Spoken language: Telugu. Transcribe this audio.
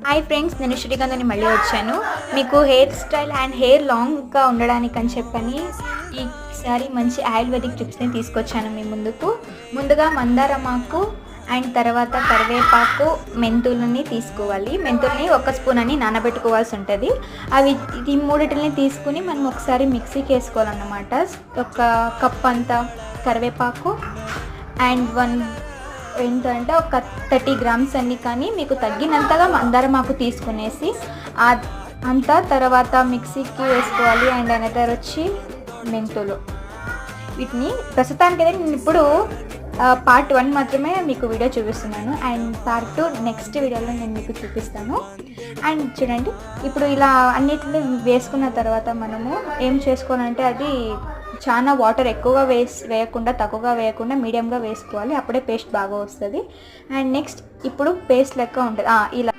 హాయ్ ఫ్రెండ్స్, నేను శ్రీకాంత్ని మళ్ళీ వచ్చాను. మీకు హెయిర్ స్టైల్ అండ్ హెయిర్ లాంగ్గా ఉండడానికి అని చెప్పని ఈసారి మంచి ఆయుర్వేదిక్ టిప్స్ని తీసుకొచ్చాను మీ ముందుకు. ముందుగా మందారమాకు అండ్ తర్వాత కరివేపాకు, మెంతులని తీసుకోవాలి. మెంతుల్ని 1 స్పూన్ అని నానబెట్టుకోవాల్సి ఉంటుంది. ఈ మూడిటిని తీసుకుని మనం ఒకసారి మిక్సీకి వేసుకోవాలన్నమాట. 1 కప్ అంత కరివేపాకు అండ్ ఏంటంటే ఒక 30 గ్రామ్స్ అన్ని, కానీ మీకు తగ్గినంతగా మందారమాకు తీసుకునేసి అంతా తర్వాత మిక్సీకి వేసుకోవాలి. అండ్ అనదర్ వచ్చి మెంతులు. వీటిని ప్రస్తుతానికైతే నేను ఇప్పుడు పార్ట్ 1 మాత్రమే మీకు వీడియో చూపిస్తున్నాను. అండ్ పార్ట్ 2 నెక్స్ట్ వీడియోలో నేను మీకు చూపిస్తాను. అండ్ చూడండి, ఇప్పుడు ఇలా అన్నిటిని వేసుకున్న తర్వాత మనము ఏం చేసుకోవాలంటే అది చాలా వాటర్ ఎక్కువగా వేయకుండా, తక్కువగా వేయకుండా మీడియంగా వేసుకోవాలి. అప్పుడే పేస్ట్ బాగా వస్తుంది. అండ్ నెక్స్ట్ ఇప్పుడు పేస్ట్ లెక్క ఉంటుంది ఇలా.